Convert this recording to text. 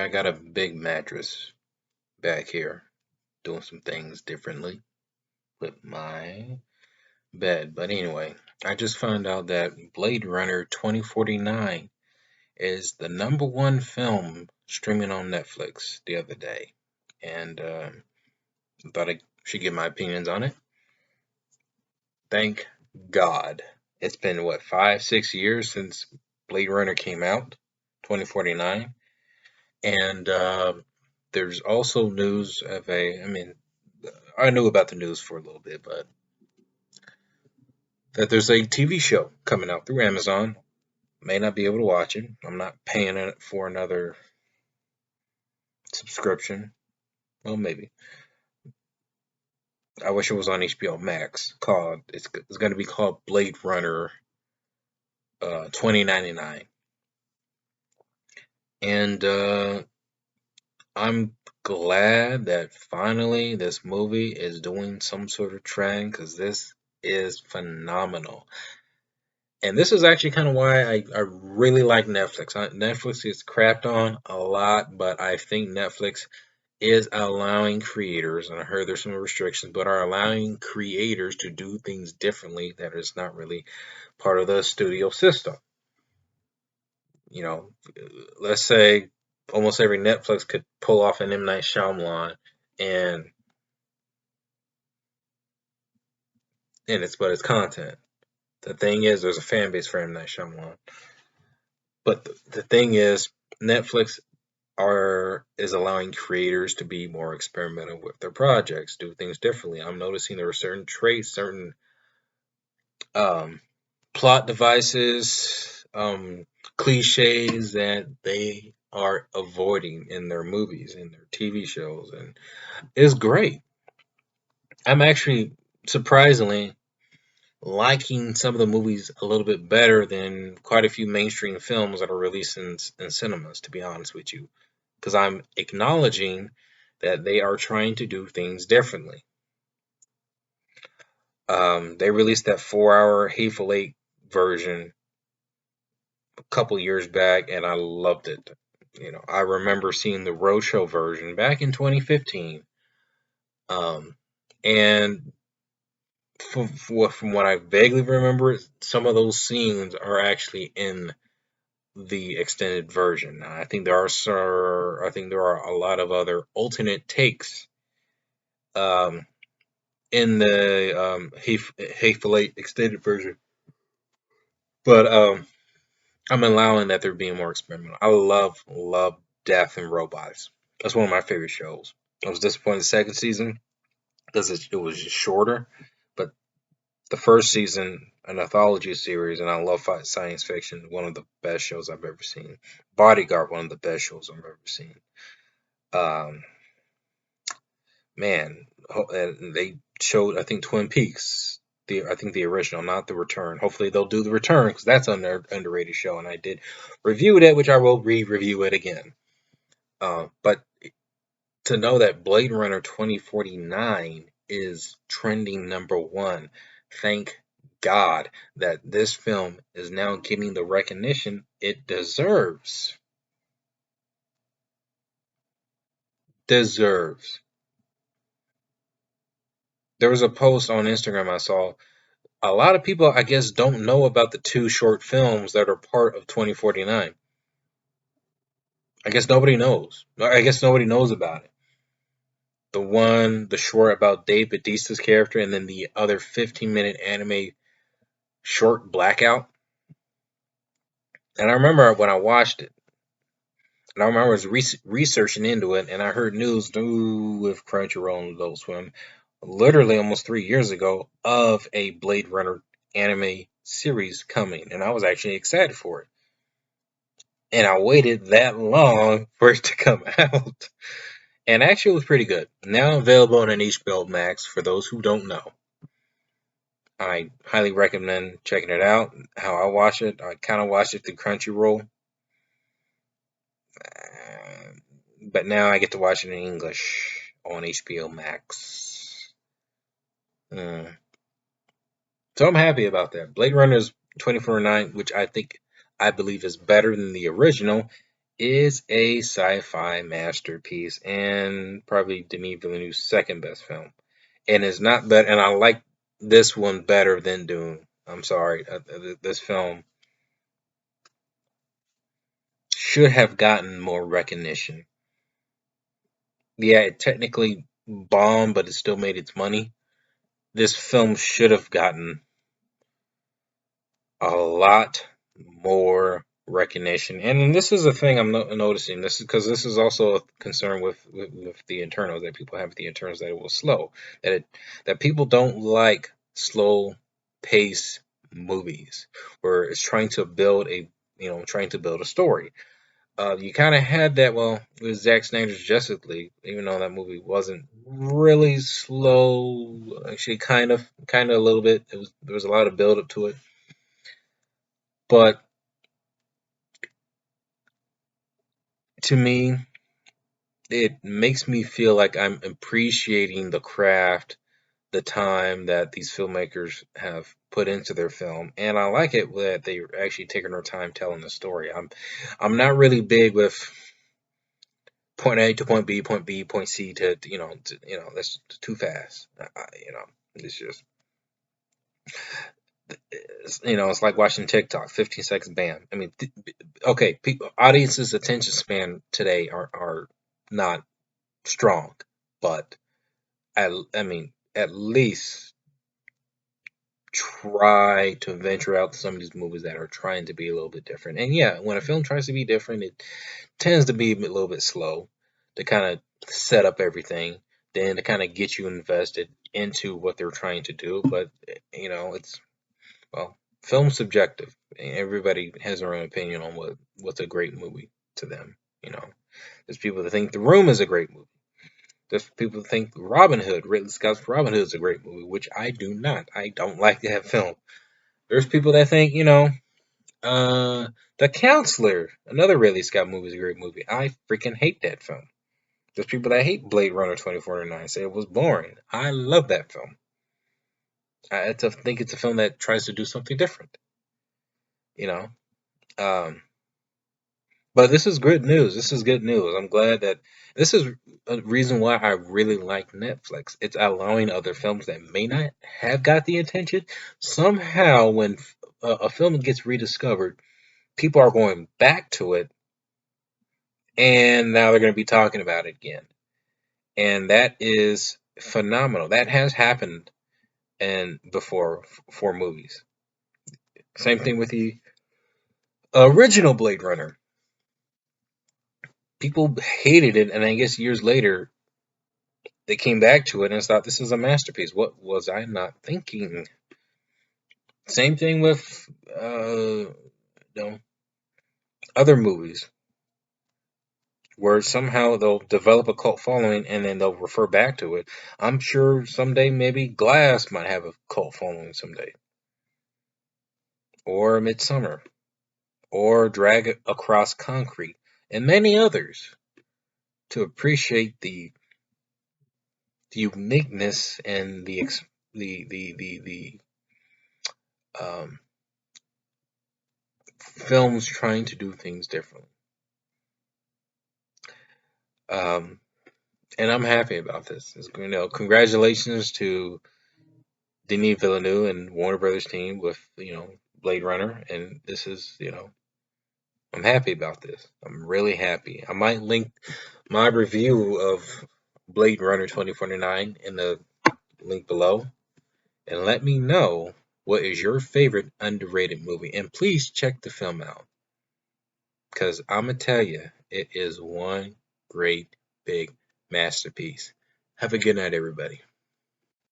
I got a big mattress back here doing some things differently with my bed. But anyway, I just found out that Blade Runner 2049 is the #1 film streaming on Netflix the other day. And I thought I should give my opinions on it. Thank God. It's been, what, 5, 6 years since Blade Runner came out, 2049. And there's also news of I knew about the news for a little bit, but that there's a TV show coming out through Amazon. May not be able to watch it. I'm not paying it for another subscription. Well, maybe. I wish it was on HBO Max. It's going to be called Blade Runner 2099, and I'm glad that finally this movie is doing some sort of trend because this is phenomenal. And this is actually kind of why I really like Netflix. Netflix is crapped on a lot, but I think Netflix is allowing creators, and I heard there's some restrictions, but are allowing creators to do things differently that is not really part of the studio system. You know, let's say almost every Netflix could pull off an M. Night Shyamalan, and but it's content. The thing is, there's a fan base for M. Night Shyamalan. But the thing is, Netflix is allowing creators to be more experimental with their projects, do things differently. I'm noticing there are certain traits, certain plot devices, cliches that they are avoiding in their movies, in their TV shows, and it's great. I'm actually surprisingly liking some of the movies a little bit better than quite a few mainstream films that are released in cinemas, to be honest with you, because I'm acknowledging that they are trying to do things differently. They released that 4-hour Hateful Eight version a couple years back, and I loved it. I remember seeing the Roadshow version back in 2015, and from what I vaguely remember, some of those scenes are actually in the extended version. I think there are a lot of other alternate takes in the Hateful Eight extended version, but I'm allowing that they're being more experimental. I love Death and Robots. That's one of my favorite shows. I was disappointed in the second season because it was just shorter, but the first season, an anthology series, and I love science fiction. One of the best shows I've ever seen. Bodyguard, one of the best shows I've ever seen. Man, and they showed, I think, Twin Peaks. I think the original, not the return. Hopefully they'll do the return because that's an underrated show, and I did review it, which I will re-review it again. But to know that Blade Runner 2049 is trending #1, thank God that this film is now getting the recognition it deserves. Deserves. There was a post on Instagram I saw. A lot of people, I guess, don't know about the 2 short films that are part of 2049. I guess nobody knows. I guess nobody knows about it. The short about Dave Bautista's character, and then the other 15-minute anime short, Blackout. And I remember when I watched it, and I remember I was researching into it, and I heard news with Crunchyroll and Adult Swim, literally almost 3 years ago, of a Blade Runner anime series coming, and I was actually excited for it. And I waited that long for it to come out. And actually, it was pretty good. Now available on an HBO Max for those who don't know. I highly recommend checking it out. How I watch it, I kind of watch it through Crunchyroll. But now I get to watch it in English on HBO Max. So I'm happy about that. Blade Runner 2049, which I believe is better than the original, is a sci-fi masterpiece and probably Denis Villeneuve's second best film. And it's not better. And I like this one better than Dune. I'm sorry, this film should have gotten more recognition. Yeah, it technically bombed, but it still made its money. This film should have gotten a lot more recognition. And this is a thing I'm noticing. This is because this is also a concern with the internals that people have with the internals, that it was slow. That people don't like slow pace movies where it's trying to build a story. You kind of had that, well, with Zack Snyder's Justice League, even though that movie wasn't really slow. Actually, kind of a little bit. There was a lot of build up to it, but to me, it makes me feel like I'm appreciating the craft, the time that these filmmakers have put into their film, and I like it that they're actually taking their time telling the story. I'm not really big with point A to point B, point B, point C that's too fast. It's just it's like watching TikTok, 15 seconds, bam. I mean, okay, audiences' attention span today are not strong, but I mean, at least try to venture out to some of these movies that are trying to be a little bit different. And yeah, when a film tries to be different, it tends to be a little bit slow to kind of set up everything, then to kind of get you invested into what they're trying to do. But it's, well, film subjective. Everybody has their own opinion on what's a great movie to them. There's people that think The Room is a great movie. There's people that think Robin Hood, Ridley Scott's Robin Hood, is a great movie, which I do not. I don't like that film. There's people that think, The Counselor, another Ridley Scott movie, is a great movie. I freaking hate that film. There's people that hate Blade Runner 2049, say it was boring. I love that film. I think it's a film that tries to do something different, you know. Um, but this is good news. This is good news. I'm glad that this is a reason why I really like Netflix. It's allowing other films that may not have got the attention. Somehow, when a film gets rediscovered, people are going back to it, and now they're going to be talking about it again. And that is phenomenal. That has happened and before for movies. Same thing with the original Blade Runner. People hated it, and I guess years later they came back to it and thought this is a masterpiece. What was I not thinking? Same thing with other movies where somehow they'll develop a cult following and then they'll refer back to it. I'm sure someday maybe Glass might have a cult following someday, or Midsummer, or Drag Across Concrete, and many others, to appreciate the uniqueness and the um, films trying to do things differently. Um, and I'm happy about this. Congratulations to Denis Villeneuve and Warner Brothers team with Blade Runner, and this is I'm happy about this. I'm really happy. I might link my review of Blade Runner 2049 in the link below, and let me know what is your favorite underrated movie, and please check the film out, because I'm gonna tell you, it is one great big masterpiece. Have a good night, everybody.